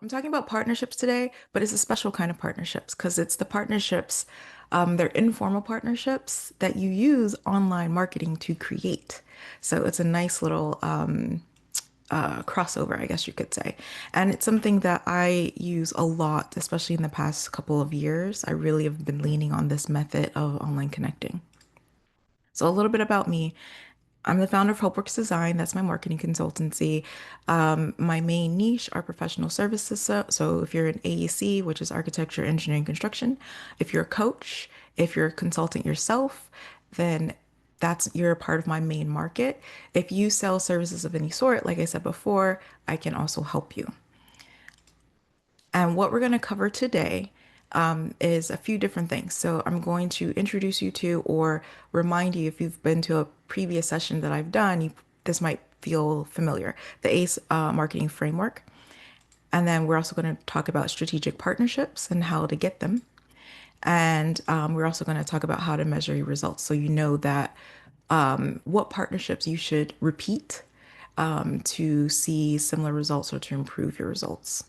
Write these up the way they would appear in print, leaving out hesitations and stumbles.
I'm talking about partnerships today, but it's a special kind of partnerships because it's the partnerships, they're informal partnerships that you use online marketing to create. So it's a nice little crossover, I guess you could say. And it's something that I use a lot, especially in the past couple of years. I really have been leaning on this method of online connecting. So a little bit about me. I'm the founder of HopeWorks Design. That's my marketing consultancy. My main niche are professional services. So if you're an AEC, which is architecture, engineering, construction, if you're a coach, if you're a consultant yourself, then you're a part of my main market. If you sell services of any sort, like I said before, I can also help you. And what we're going to cover today is a few different things. So I'm going to introduce you to or remind you if you've been to a previous session that I've done, this might feel familiar. The ACE marketing framework. And then we're also going to talk about strategic partnerships and how to get them. And we're also going to talk about how to measure your results. So you know that what partnerships you should repeat to see similar results or to improve your results.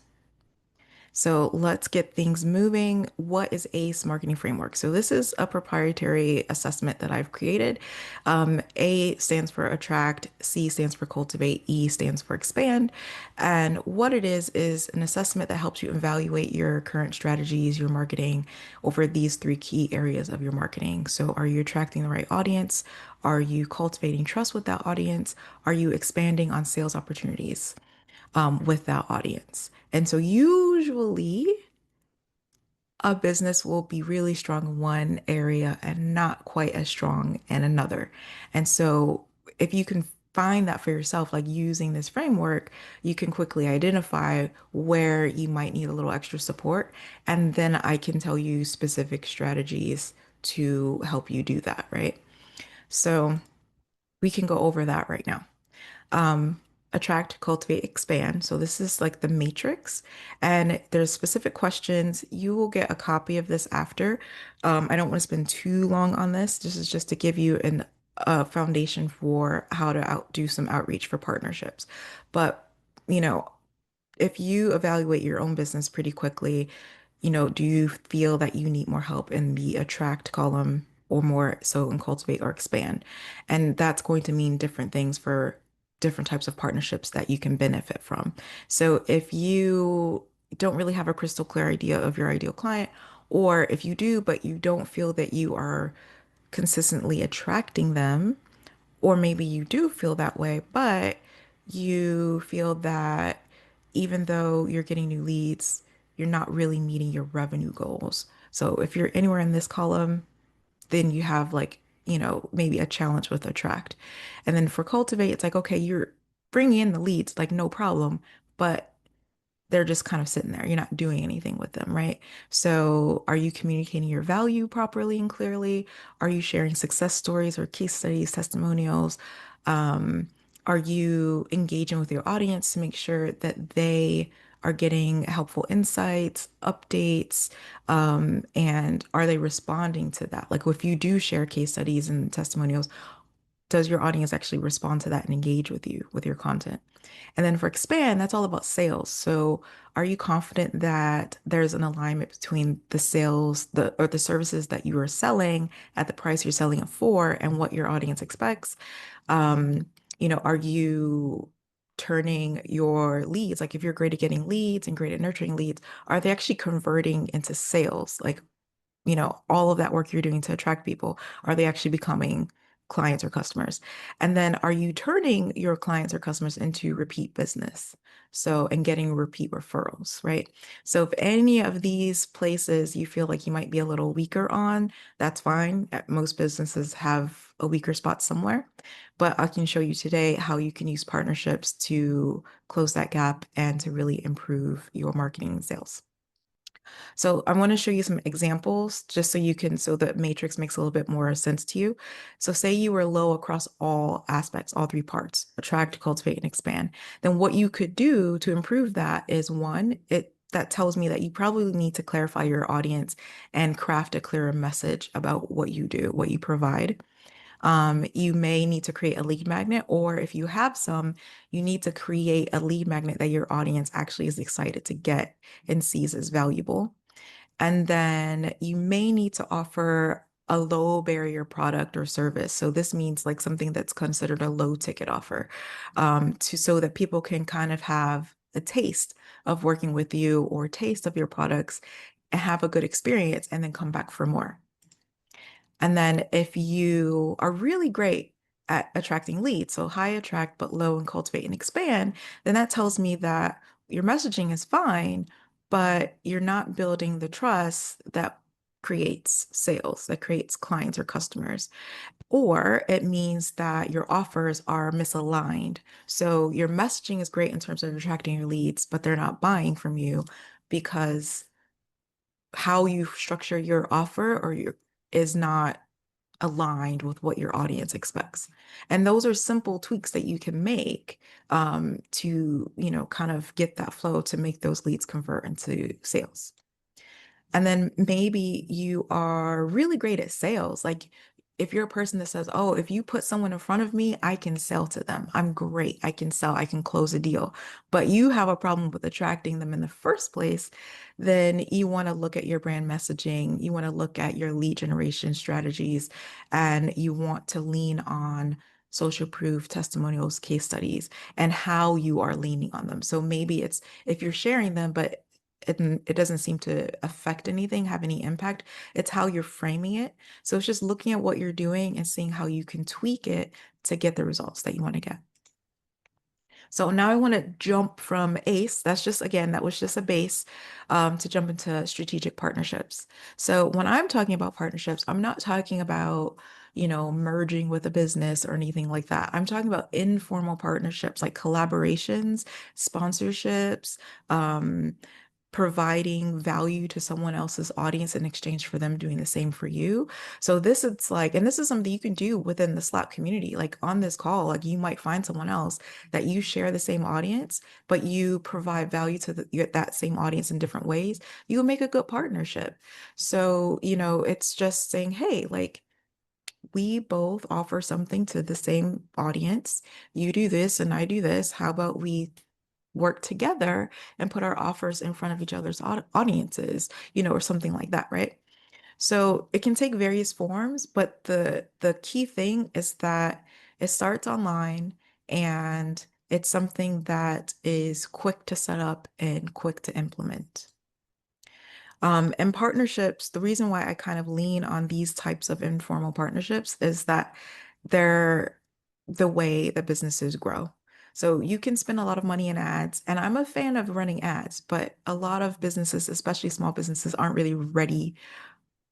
So let's get things moving. What is ACE marketing framework? So this is a proprietary assessment that I've created. A stands for attract, C stands for cultivate, E stands for expand. And what it is an assessment that helps you evaluate your current strategies, your marketing over these three key areas of your marketing. So are you attracting the right audience? Are you cultivating trust with that audience? Are you expanding on sales opportunities? With that audience. And so usually a business will be really strong in one area and not quite as strong in another. And so if you can find that for yourself, like using this framework, you can quickly identify where you might need a little extra support. And then I can tell you specific strategies to help you do that, right? So we can go over that right now. Attract, cultivate, expand. So this is like the matrix, and there's specific questions. You will get a copy of this after. I don't want to spend too long on this. This is just to give you a foundation for how to do some outreach for partnerships. But, you know, if you evaluate your own business pretty quickly, do you feel that you need more help in the attract column or more so in cultivate or expand? And that's going to mean different things for different types of partnerships that you can benefit from. So if you don't really have a crystal clear idea of your ideal client, or if you do, but you don't feel that you are consistently attracting them, or maybe you do feel that way, but you feel that even though you're getting new leads, you're not really meeting your revenue goals. So if you're anywhere in this column, then you have like, maybe a challenge with attract. And then for cultivate, it's like, okay, you're bringing in the leads, like no problem, but they're just kind of sitting there. You're not doing anything with them, right? So, are you communicating your value properly and clearly? Are you sharing success stories or case studies, testimonials? Um, are you engaging with your audience to make sure that they are getting helpful insights, updates, and are they responding to that? Like, if you do share case studies and testimonials, does your audience actually respond to that and engage with you with your content? And then for expand, that's all about sales. So are you confident that there's an alignment between the sales, the services that you are selling at the price you're selling it for and what your audience expects? Are you turning your leads, like if you're great at getting leads and great at nurturing leads, are they actually converting into sales? Like all of that work you're doing to attract people, are they actually becoming clients or customers? And then are you turning your clients or customers into repeat business? So, and getting repeat referrals, right? So if any of these places you feel like you might be a little weaker on, that's fine. Most businesses have a weaker spot somewhere, but I can show you today how you can use partnerships to close that gap and to really improve your marketing and sales. So I want to show you some examples just so the matrix makes a little bit more sense to you. So say you were low across all aspects, all three parts, attract, cultivate, and expand. Then what you could do to improve that is one, that tells me that you probably need to clarify your audience and craft a clearer message about what you do, what you provide. You may need to create a lead magnet, or if you have some, you need to create a lead magnet that your audience actually is excited to get and sees as valuable. And then you may need to offer a low barrier product or service. So this means like something that's considered a low ticket offer, to so that people can kind of have a taste of working with you or taste of your products and have a good experience and then come back for more. And then if you are really great at attracting leads, so high attract but low in cultivate and expand, then that tells me that your messaging is fine, but you're not building the trust that creates sales, that creates clients or customers. Or it means that your offers are misaligned. So your messaging is great in terms of attracting your leads, but they're not buying from you because how you structure your offer or your is not aligned with what your audience expects. And those are simple tweaks that you can make, to, kind of get that flow to make those leads convert into sales. And then maybe you are really great at sales. Like if you're a person that says, oh, if you put someone in front of me, I can sell to them. I'm great. I can sell, I can close a deal. But you have a problem with attracting them in the first place, then you want to look at your brand messaging. You want to look at your lead generation strategies, and you want to lean on social proof, testimonials, case studies, and how you are leaning on them. So maybe it's if you're sharing them, but it doesn't seem to affect anything, have any impact. It's how you're framing it. So it's just looking at what you're doing and seeing how you can tweak it to get the results that you want to get. So now I want to jump from ACE. That's just, again, that was just a base, to jump into strategic partnerships. So when I'm talking about partnerships, I'm not talking about, merging with a business or anything like that. I'm talking about informal partnerships like collaborations, sponsorships, providing value to someone else's audience in exchange for them doing the same for you. So this it's like, and this is something you can do within the Slack community. Like on this call, like you might find someone else that you share the same audience, but you provide value to that same audience in different ways. You will make a good partnership. So, it's just saying, hey, like we both offer something to the same audience. You do this and I do this. How about we work together and put our offers in front of each other's audiences, or something like that, right? So it can take various forms, but the key thing is that it starts online and it's something that is quick to set up and quick to implement. And partnerships, the reason why I kind of lean on these types of informal partnerships is that they're the way that businesses grow. So you can spend a lot of money in ads, and I'm a fan of running ads, but a lot of businesses, especially small businesses, aren't really ready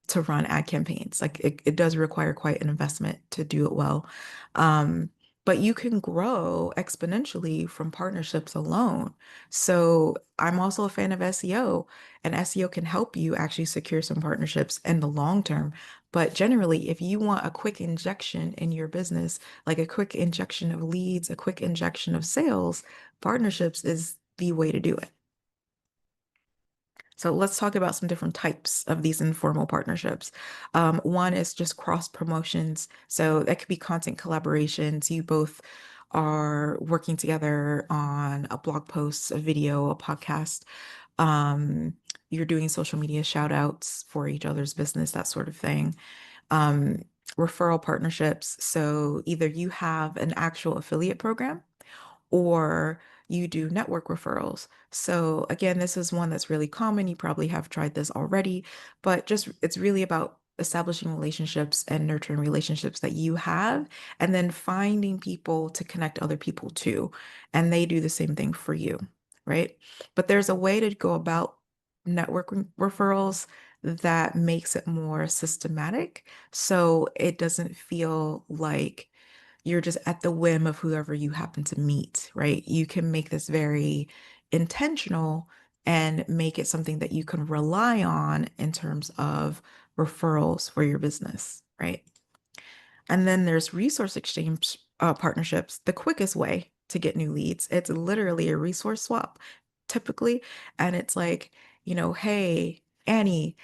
to run ad campaigns. Like it does require quite an investment to do it well. Um, but you can grow exponentially from partnerships alone. So I'm also a fan of SEO, and SEO can help you actually secure some partnerships in the long term. But generally, if you want a quick injection in your business, like a quick injection of leads, a quick injection of sales, partnerships is the way to do it. So let's talk about some different types of these informal partnerships. One is just cross promotions. So that could be content collaborations. You both are working together on a blog post, a video, a podcast. Um, you're doing social media shout outs for each other's business, that sort of thing. Um, Referral partnerships. So either you have an actual affiliate program or you do network referrals. So again, this is one that's really common. You probably have tried this already, but just it's really about establishing relationships and nurturing relationships that you have, and then finding people to connect other people to, and they do the same thing for you, right? But there's a way to go about network referrals that makes it more systematic, so it doesn't feel like you're just at the whim of whoever you happen to meet, right? You can make this very intentional and make it something that you can rely on in terms of referrals for your business, right? And then there's resource exchange partnerships, the quickest way to get new leads. It's literally a resource swap typically. And it's like, hey, Annie,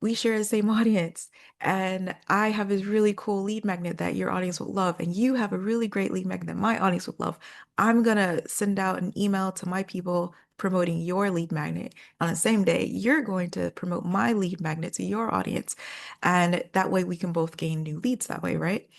we share the same audience, and I have this really cool lead magnet that your audience would love, and you have a really great lead magnet that my audience would love. I'm gonna send out an email to my people promoting your lead magnet. On the same day, you're going to promote my lead magnet to your audience. And that way we can both gain new leads that way, right?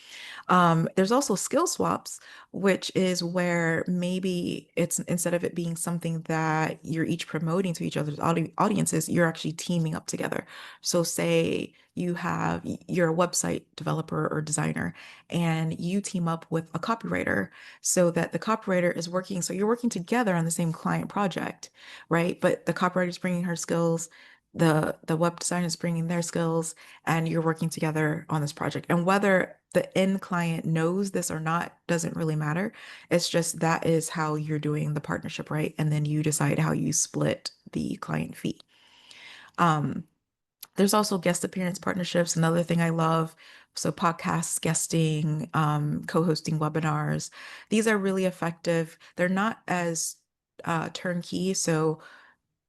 There's also skill swaps, which is where maybe it's instead of it being something that you're each promoting to each other's audiences, you're actually teaming up together. So say you're a website developer or designer and you team up with a copywriter so that the copywriter is working, so you're working together on the same client project, right? But the copywriter is bringing her skills, the web designer is bringing their skills, and you're working together on this project. And whether the end client knows this or not doesn't really matter. It's just that is how you're doing the partnership, right? And then you decide how you split the client fee. Um, there's also guest appearance partnerships, another thing I love. So podcasts, guesting, co-hosting webinars. These are really effective. They're not as turnkey. So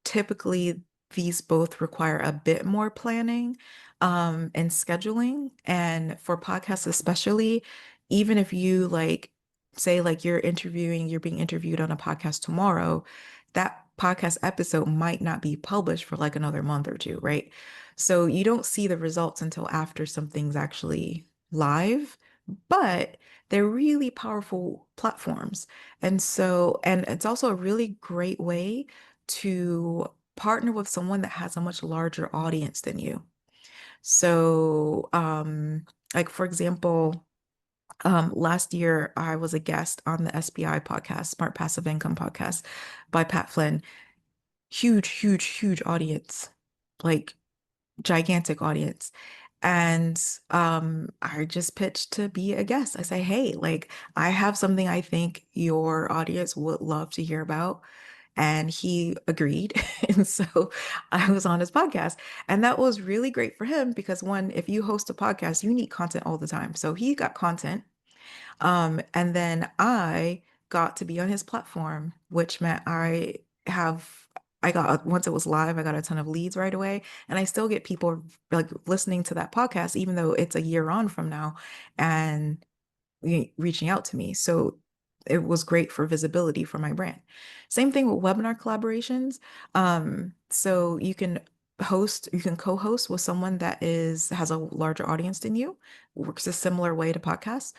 typically these both require a bit more planning and scheduling. And for podcasts especially, even if you like say like you're being interviewed on a podcast tomorrow, that podcast episode might not be published for like another month or two, right? So you don't see the results until after something's actually live, but they're really powerful platforms. And it's also a really great way to partner with someone that has a much larger audience than you. So, like for example, last year I was a guest on the SPI podcast, Smart Passive Income podcast by Pat Flynn. Huge, huge, huge audience, like gigantic audience. And I just pitched to be a guest. I say, hey, like I have something I think your audience would love to hear about. And he agreed. And so I was on his podcast. And that was really great for him because one, if you host a podcast, you need content all the time. So he got content. And then I got to be on his platform, which meant have I got once it was live, I got a ton of leads right away. And I still get people like listening to that podcast, even though it's a year on from now. And reaching out to me. So it was great for visibility for my brand. Same thing with webinar collaborations. So you can co-host with someone that has a larger audience than you, works a similar way to podcasts,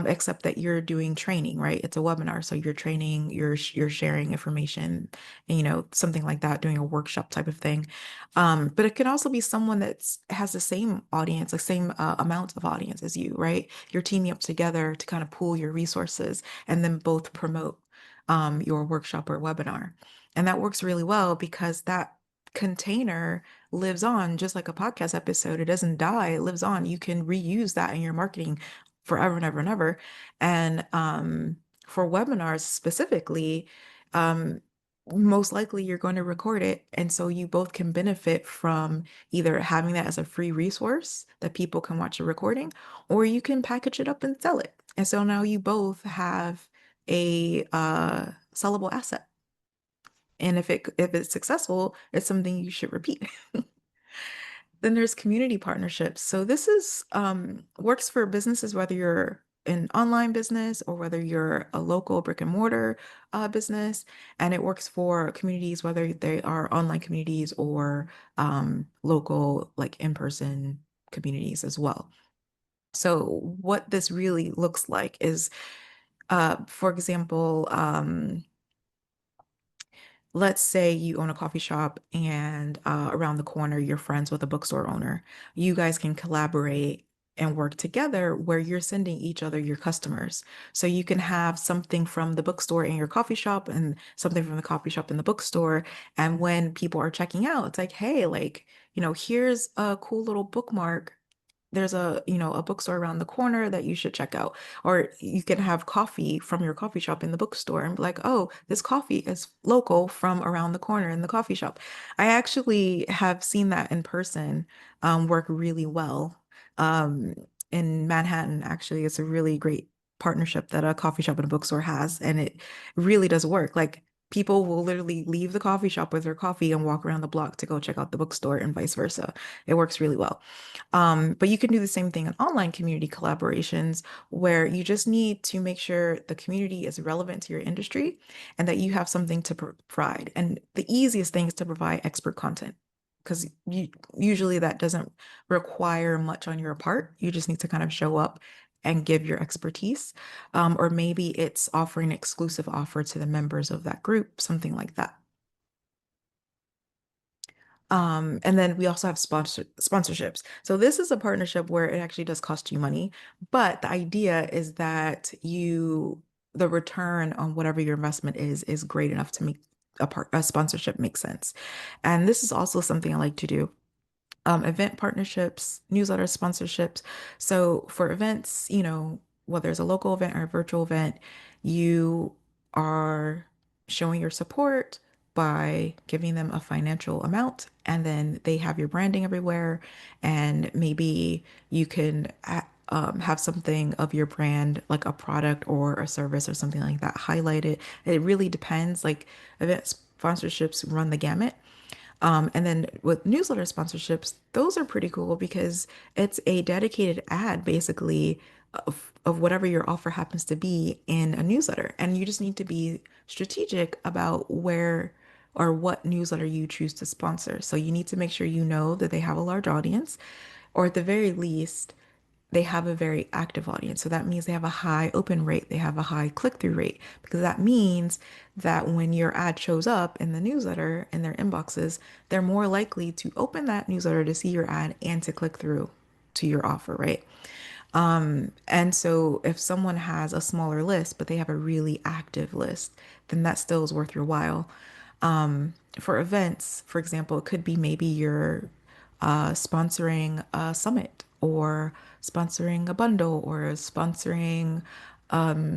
except that you're doing training, right? It's a webinar, so you're training, you're sharing information, and, something like that, doing a workshop type of thing. But it can also be someone that's has the same audience, the same amount of audience as you, right? You're teaming up together to kind of pool your resources and then both promote your workshop or webinar. And that works really well because that container lives on just like a podcast episode. It doesn't die, it lives on. You can reuse that in your marketing forever and ever and ever. And for webinars specifically, um, most likely you're going to record it. And so you both can benefit from either having that as a free resource that people can watch a recording, or you can package it up and sell it. And so now you both have a sellable asset. And if it's successful, it's something you should repeat. Then there's community partnerships. So this is works for businesses, whether you're an online business or whether you're a local brick and mortar business. And it works for communities, whether they are online communities or local, like in-person communities as well. So what this really looks like is, for example, let's say you own a coffee shop and around the corner you're friends with a bookstore owner. You guys can collaborate and work together where you're sending each other your customers. So you can have something from the bookstore in your coffee shop and something from the coffee shop in the bookstore. And when people are checking out, it's like, hey, like, here's a cool little bookmark. There's a bookstore around the corner that you should check out. Or you can have coffee from your coffee shop in the bookstore and be like, oh, this coffee is local from around the corner in the coffee shop. I actually have seen that in person work really well. Um, in Manhattan, actually, it's a really great partnership that a coffee shop and a bookstore has, and it really does work. Like People will literally leave the coffee shop with their coffee and walk around the block to go check out the bookstore and vice versa. It works really well. But you can do the same thing in online community collaborations where you just need to make sure the community is relevant to your industry and that you have something to provide. And the easiest thing is to provide expert content because usually that doesn't require much on your part. You just need to kind of show up and give your expertise. Or maybe it's offering an exclusive offer to the members of that group, something like that. And then we also have sponsorships. So this is a partnership where it actually does cost you money, but the idea is that the return on whatever your investment is great enough to make a sponsorship make sense. And this is also something I like to do event partnerships, newsletter sponsorships. So for events, whether it's a local event or a virtual event, you are showing your support by giving them a financial amount, and then they have your branding everywhere, and maybe you can have something of your brand, like a product or a service or something like that, highlighted. It really depends. Like event sponsorships run the gamut. And then with newsletter sponsorships, those are pretty cool because it's a dedicated ad basically of whatever your offer happens to be in a newsletter. And you just need to be strategic about where or what newsletter you choose to sponsor. So you need to make sure you know that they have a large audience, or at the very least, they have a very active audience. So that means they have a high open rate, they have a high click-through rate, because that means that when your ad shows up in the newsletter in their inboxes, they're more likely to open that newsletter to see your ad and to click through to your offer, right? And so if someone has a smaller list, but they have a really active list, then that still is worth your while. For events, for example, it could be maybe you're sponsoring a summit or sponsoring a bundle or sponsoring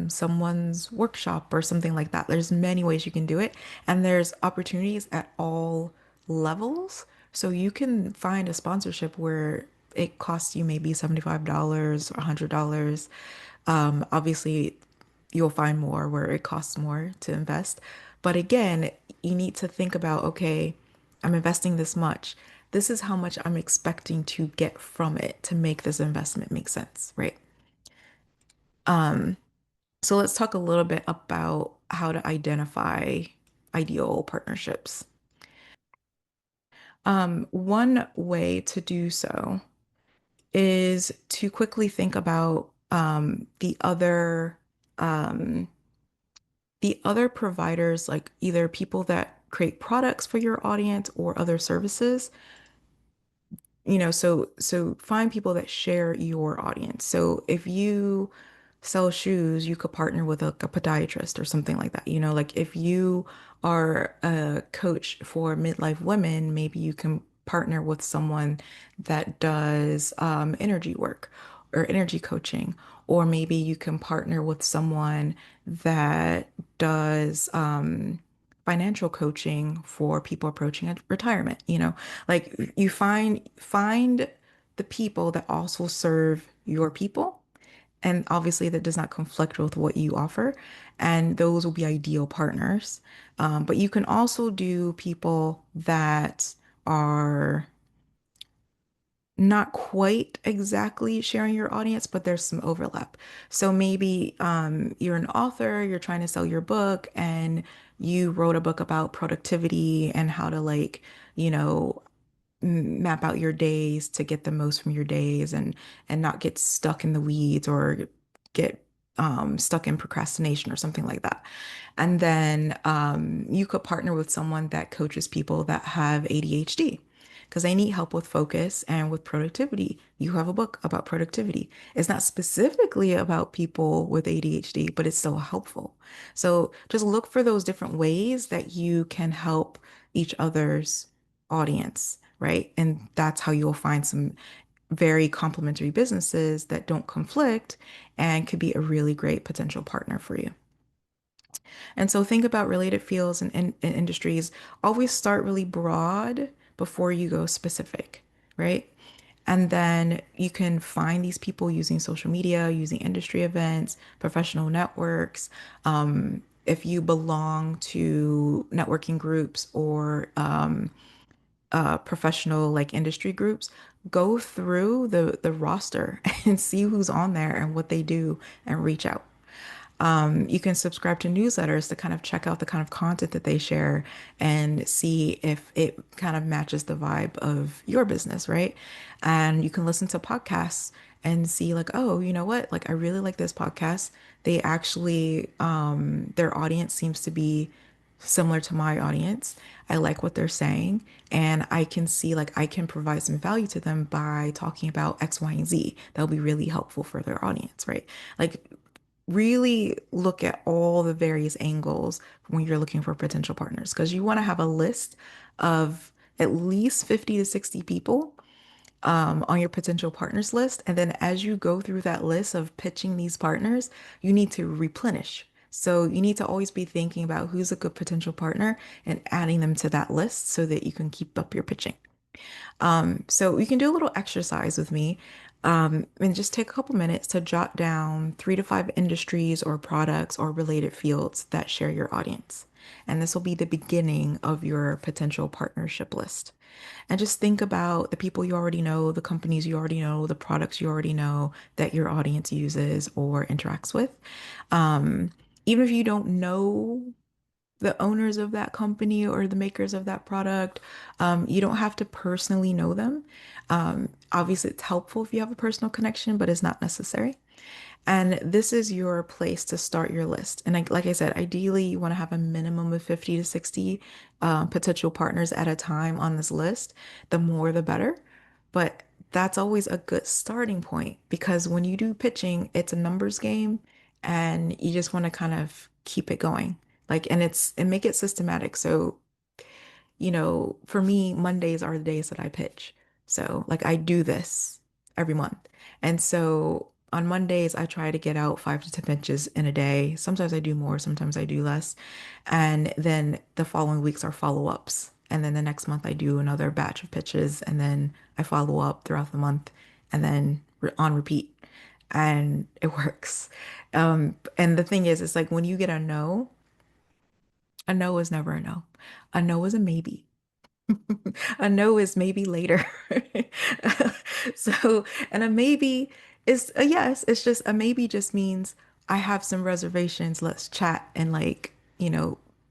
someone's workshop or something like that. There's many ways you can do it, and there's opportunities at all levels. So you can find a sponsorship where it costs you maybe $75 or $100. Obviously, you'll find more where it costs more to invest. But again, you need to think about, okay, I'm investing this much. This is how much I'm expecting to get from it to make this investment make sense, right? So let's talk a little bit about how to identify ideal partnerships. One way to do so is to quickly think about um, the other providers, like either people that create products for your audience or other services. So find people that share your audience. So if you sell shoes, you could partner with a podiatrist or something like that. Like if you are a coach for midlife women, maybe you can partner with someone that does energy work or energy coaching, or maybe you can partner with someone that does financial coaching for people approaching retirement. Like you find the people that also serve your people, and obviously that does not conflict with what you offer, and those will be ideal partners. But you can also do people that are not quite exactly sharing your audience, but there's some overlap. So maybe you're an author, you're trying to sell your book, and you wrote a book about productivity and how to like, you know, map out your days to get the most from your days and not get stuck in the weeds or get stuck in procrastination or something like that. And then you could partner with someone that coaches people that have ADHD because they need help with focus and with productivity. You have a book about productivity. It's not specifically about people with ADHD, but it's still helpful. So just look for those different ways that you can help each other's audience, right? And that's how you'll find some very complementary businesses that don't conflict and could be a really great potential partner for you. And so think about related fields and industries. Always start really broad before you go specific, right? And then you can find these people using social media, using industry events, professional networks. if you belong to networking groups or professional like industry groups, go through the roster and see who's on there and what they do and reach out. You can subscribe to newsletters to kind of check out the kind of content that they share and see if it kind of matches the vibe of your business, right? And you can listen to podcasts and see like, oh, you know what? Like I really like this podcast. They actually, their audience seems to be similar to my audience. I like what they're saying, and I can see like I can provide some value to them by talking about X, Y, and Z. That'll be really helpful for their audience, right? Like really look at all the various angles when you're looking for potential partners because you want to have a list of at least 50 to 60 people on your potential partners list. And then as you go through that list of pitching these partners, you need to replenish. So you need to always be thinking about who's a good potential partner and adding them to that list so that you can keep up your pitching. So you can do a little exercise with me, and just take a couple minutes to jot down 3 to 5 industries or products or related fields that share your audience. And this will be the beginning of your potential partnership list. And just think about the people you already know, the companies you already know, the products you already know that your audience uses or interacts with. Um, Even if you don't know the owners of that company or the makers of that product. You don't have to personally know them. Obviously, it's helpful if you have a personal connection, but it's not necessary. And this is your place to start your list. And like I said, ideally, you want to have a minimum of 50 to 60 potential partners at a time on this list. The more, the better. But that's always a good starting point because when you do pitching, it's a numbers game and you just want to kind of keep it going. Like, and make it systematic. So for me, Mondays are the days that I pitch. So, like, I do this every month. And so on Mondays, I try to get out 5 to 10 pitches in a day. Sometimes I do more, sometimes I do less. And then the following weeks are follow-ups. And then the next month, I do another batch of pitches. And then I follow up throughout the month and then on repeat. And it works. And the thing is, it's like when you get a no is never a no. A no is a maybe. A no is maybe later. So, and a maybe is a yes. It's just a maybe just means I have some reservations. Let's chat and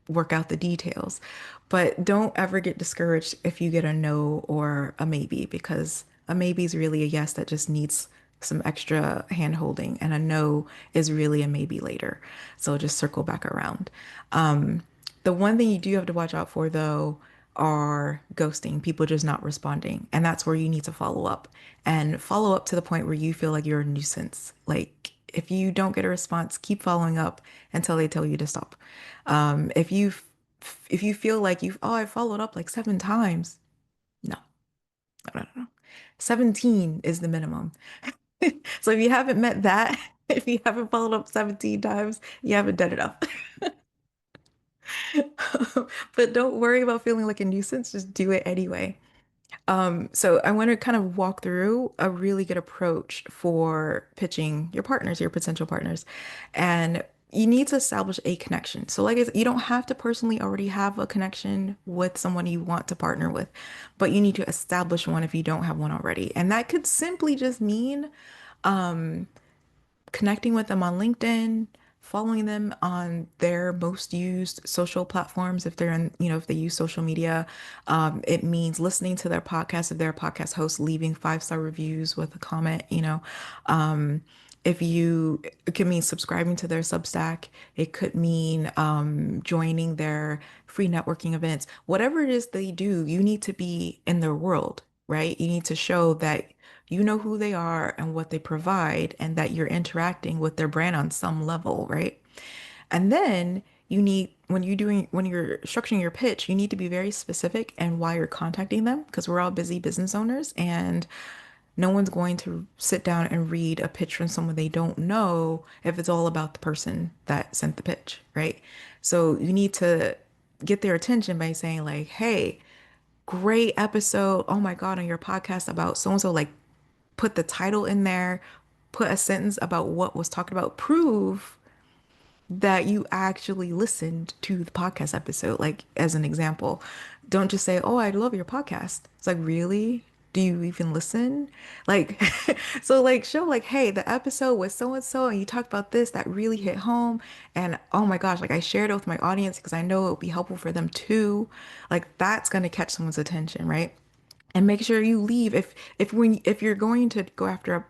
work out the details. But don't ever get discouraged if you get a no or a maybe because a maybe is really a yes that just needs some extra hand holding, and a no is really a maybe later. So just circle back around. The one thing you do have to watch out for, though, are ghosting, people just not responding. And that's where you need to follow up to the point where you feel like you're a nuisance. Like, if you don't get a response, keep following up until they tell you to stop. If you feel like I followed up like 7 times, no, no, no, no. 17 is the minimum. So if you haven't met that, if you haven't followed up 17 times, you haven't done enough. But don't worry about feeling like a nuisance, just do it anyway. So I want to kind of walk through a really good approach for pitching your partners, your potential partners. And you need to establish a connection. So like I said, you don't have to personally already have a connection with someone you want to partner with, but you need to establish one if you don't have one already. And that could simply just mean connecting with them on LinkedIn, following them on their most used social platforms if they're if they use social media. It means listening to their podcast if they're a podcast host, leaving 5-star reviews with a comment. Um, if you, it could mean subscribing to their Substack. It could mean joining their free networking events. Whatever it is they do, you need to be in their world, right? You need to show that you know who they are and what they provide, and that you're interacting with their brand on some level, right? And then when you're structuring your pitch, you need to be very specific and why you're contacting them because we're all busy business owners and no one's going to sit down and read a pitch from someone they don't know if it's all about the person that sent the pitch, right? So you need to get their attention by saying like, "Hey, great episode. Oh my God, on your podcast about so and so, like put the title in there, put a sentence about what was talked about, prove that you actually listened to the podcast episode, like as an example. Don't just say, "Oh, I love your podcast." It's like, really? Do you even listen? Like, so like show like, hey, the episode was so and so, and you talked about this that really hit home. And oh my gosh, like I shared it with my audience because I know it would be helpful for them too. Like that's gonna catch someone's attention, right? And make sure you leave if you're going to go after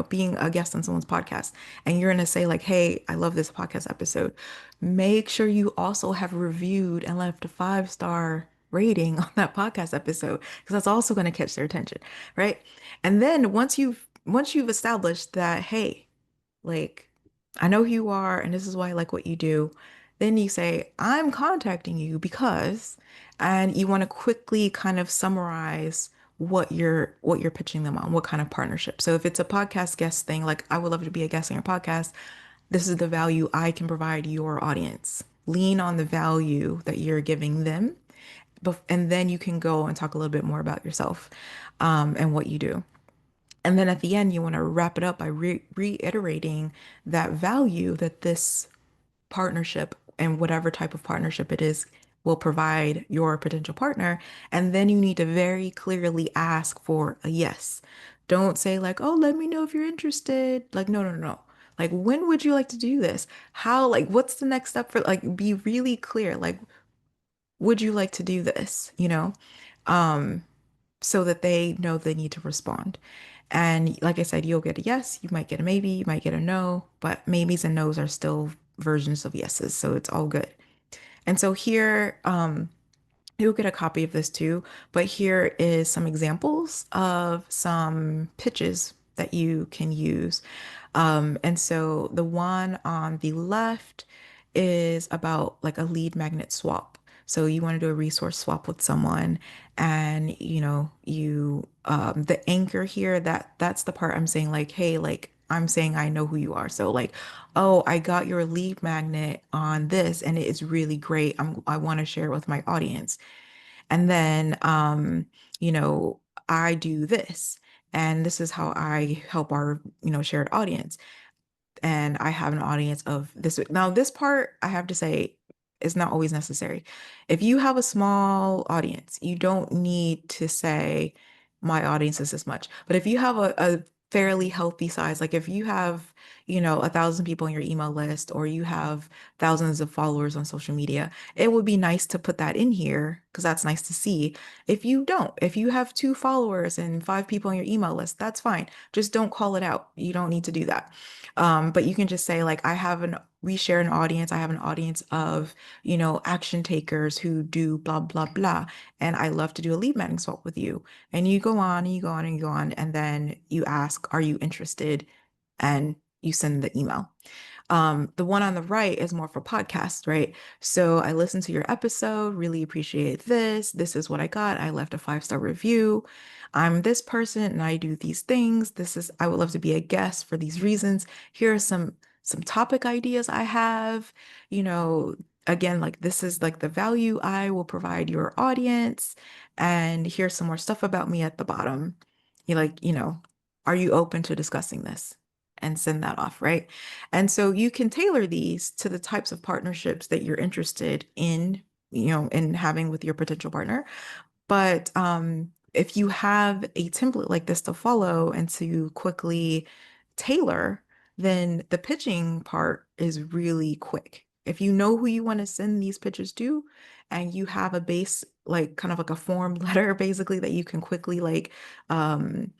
being a guest on someone's podcast and you're going to say like, hey, I love this podcast episode, make sure you also have reviewed and left a 5-star rating on that podcast episode because that's also going to catch their attention, right? And then once you've established that, hey, like, I know who you are, and this is why I like what you do. Then you say, I'm contacting you because, and you want to quickly kind of summarize what you're pitching them on, what kind of partnership. So if it's a podcast guest thing, like I would love to be a guest on your podcast, this is the value I can provide your audience. Lean on the value that you're giving them, and then you can go and talk a little bit more about yourself, and what you do. And then at the end, you want to wrap it up by reiterating that value that this partnership and whatever type of partnership it is will provide your potential partner. And then you need to very clearly ask for a yes. Don't say, like, oh, let me know if you're interested. Like, no, no, no. Like, when would you like to do this? How, like, what's the next step for, like, be really clear. Like, would you like to do this? Um, so that they know they need to respond. And like I said, you'll get a yes, you might get a maybe, you might get a no, but maybes and nos are still versions of yeses, so it's all good. And so here, you'll get a copy of this too, but here is some examples of some pitches that you can use. And so the one on the left is about like a lead magnet swap. So you want to do a resource swap with someone, and the anchor here, that's the part I'm saying like, hey, like I'm saying I know who you are. So like, oh, I got your lead magnet on this and it is really great. I want to share it with my audience. And then, you know, I do this, and this is how I help our, shared audience. And I have an audience of this. Now, this part I have to say is not always necessary. If you have a small audience, you don't need to say my audience is this much. But if you have a fairly healthy size, like if you have, 1,000 people on your email list, or you have thousands of followers on social media, it would be nice to put that in here because that's nice to see. If you don't, if you have 2 followers and 5 people on your email list, that's fine. Just don't call it out. You don't need to do that. But you can just say like, we share an audience. I have an audience of, action takers who do blah, blah, blah. And I love to do a lead magnet swap with you. And you go on and you go on and you go on. And then you ask, are you interested? And you send the email. The one on the right is more for podcasts, right? So I listened to your episode, really appreciate this. This is what I got. I left a 5-star review. I'm this person and I do these things. I would love to be a guest for these reasons. Here are some topic ideas I have. You know, again, like this is like the value I will provide your audience. And here's some more stuff about me at the bottom. You like, are you open to discussing this? And send that off, right? And so you can tailor these to the types of partnerships that you're interested in, in having with your potential partner. But if you have a template like this to follow and to quickly tailor, then the pitching part is really quick. If you know who you want to send these pitches to, and you have a base, like kind of like a form letter, basically, that you can quickly like um,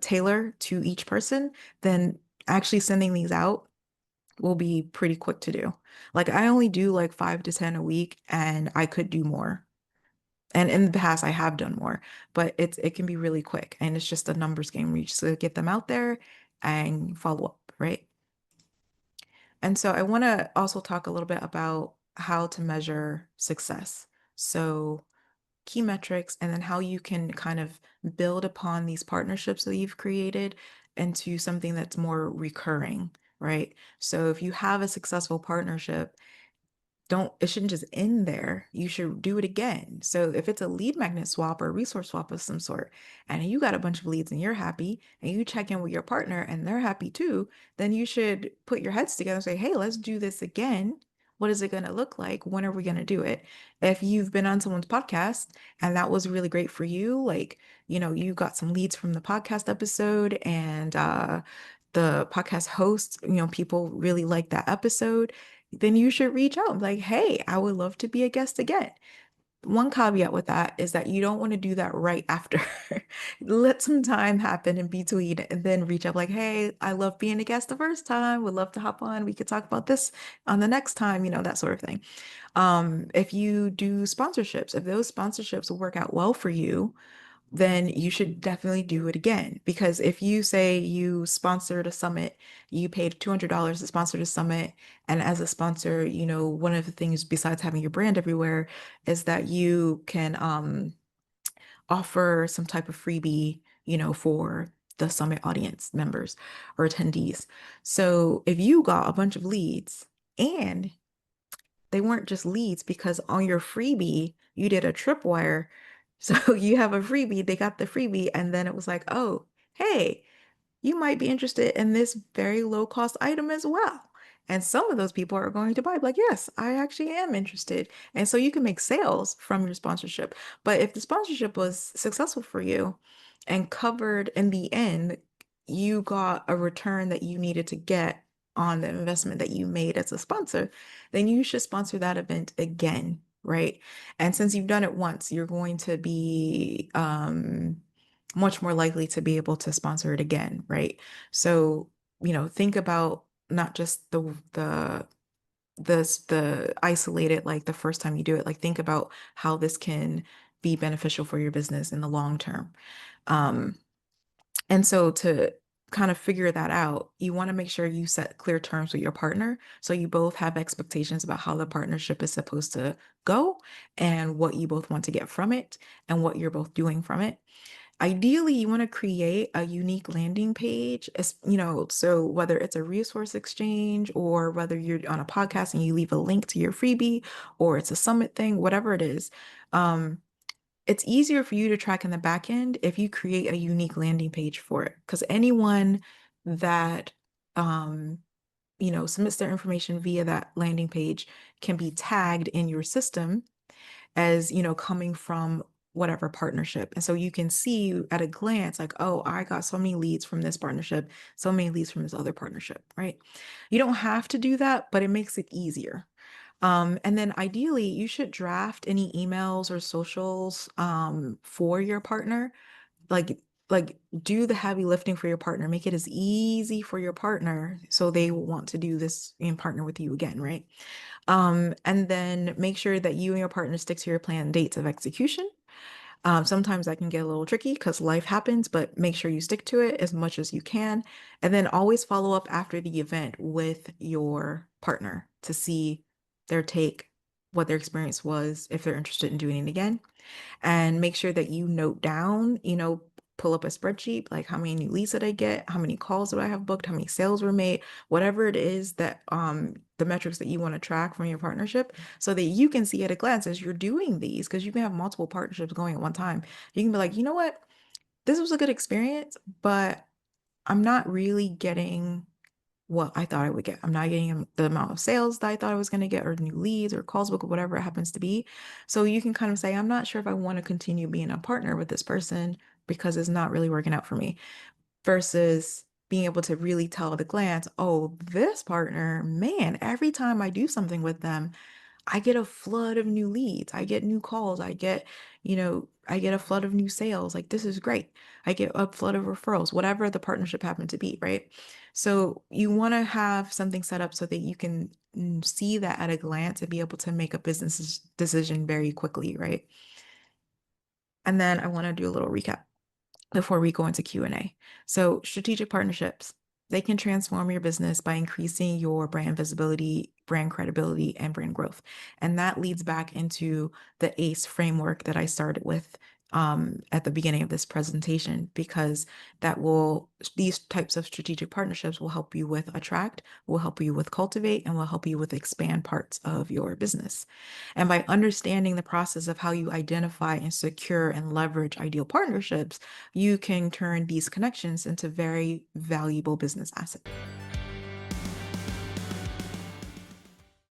tailor to each person, then actually sending these out will be pretty quick to do. Like I only do like 5 to 10 a week, and I could do more. And in the past, I have done more, but it can be really quick, and it's just a numbers game. We just get them out there and follow up, right? And so I want to also talk a little bit about how to measure success. So key metrics, and then how you can kind of build upon these partnerships that you've created into something that's more recurring, right? So if you have a successful partnership, it shouldn't just end there. You should do it again. So if it's a lead magnet swap or a resource swap of some sort, and you got a bunch of leads and you're happy, and you check in with your partner and they're happy too, then you should put your heads together and say, hey, let's do this again. What is it going to look like? When are we going to do it? If you've been on someone's podcast and that was really great for you, like, you got some leads from the podcast episode and the podcast host, people really like that episode, then you should reach out like, hey, I would love to be a guest again. One caveat with that is that you don't want to do that right after. Let some time happen in between and then reach out like, hey, I love being a guest the first time. Would love to hop on. We could talk about this on the next time, that sort of thing. If you do sponsorships, if those sponsorships will work out well for you, then you should definitely do it again. Because if you say you sponsored a summit, you paid $200 to sponsor the summit, and as a sponsor, one of the things besides having your brand everywhere is that you can offer some type of freebie, for the summit audience members or attendees. So if you got a bunch of leads and they weren't just leads because on your freebie, you did a tripwire. So you have a freebie, they got the freebie, and then it was like, oh, hey, you might be interested in this very low cost item as well. And some of those people are going to buy, like, yes, I actually am interested. And so you can make sales from your sponsorship. But if the sponsorship was successful for you and covered in the end, you got a return that you needed to get on the investment that you made as a sponsor, then you should sponsor that event again, right? And since you've done it once, you're going to be much more likely to be able to sponsor it again, right? So, think about not just the isolated, like the first time you do it, like think about how this can be beneficial for your business in the long term. Um, and so to kind of figure that out, you want to make sure you set clear terms with your partner so you both have expectations about how the partnership is supposed to go and what you both want to get from it and what you're both doing from it. Ideally, you want to create a unique landing page, so whether it's a resource exchange or whether you're on a podcast and you leave a link to your freebie or it's a summit thing, whatever it is, it's easier for you to track in the back end if you create a unique landing page for it. Because anyone that submits their information via that landing page can be tagged in your system as, coming from whatever partnership. And so you can see at a glance, like, oh, I got so many leads from this partnership, so many leads from this other partnership, right? You don't have to do that, but it makes it easier. And then ideally, you should draft any emails or socials for your partner. Like, like do the heavy lifting for your partner. Make it as easy for your partner so they will want to do this and partner with you again, right? And then make sure that you and your partner stick to your plan dates of execution. Sometimes that can get a little tricky because life happens, but make sure you stick to it as much as you can. And then always follow up after the event with your partner to see their take, what their experience was, if they're interested in doing it again, and make sure that you note down, pull up a spreadsheet, like how many new leads did I get? How many calls do I have booked? How many sales were made? Whatever it is that the metrics that you want to track from your partnership so that you can see at a glance as you're doing these, because you can have multiple partnerships going at one time. You can be like, you know what? This was a good experience, but I'm not really getting what I thought I would get. I'm not getting the amount of sales that I thought I was going to get, or new leads, or calls book, or whatever it happens to be. So you can kind of say, I'm not sure if I want to continue being a partner with this person because it's not really working out for me, versus being able to really tell at a glance, oh, this partner, man, every time I do something with them, I get a flood of new leads. I get new calls. I get a flood of new sales. Like, this is great. I get a flood of referrals, whatever the partnership happened to be, right? So you want to have something set up so that you can see that at a glance and be able to make a business decision very quickly, right? And then I want to do a little recap before we go into Q&A. So strategic partnerships, they can transform your business by increasing your brand visibility, brand credibility, and brand growth. And that leads back into the ACE framework that I started with at the beginning of this presentation, because these types of strategic partnerships will help you with attract, will help you with cultivate, and will help you with expand parts of your business. And by understanding the process of how you identify and secure and leverage ideal partnerships, you can turn these connections into very valuable business assets.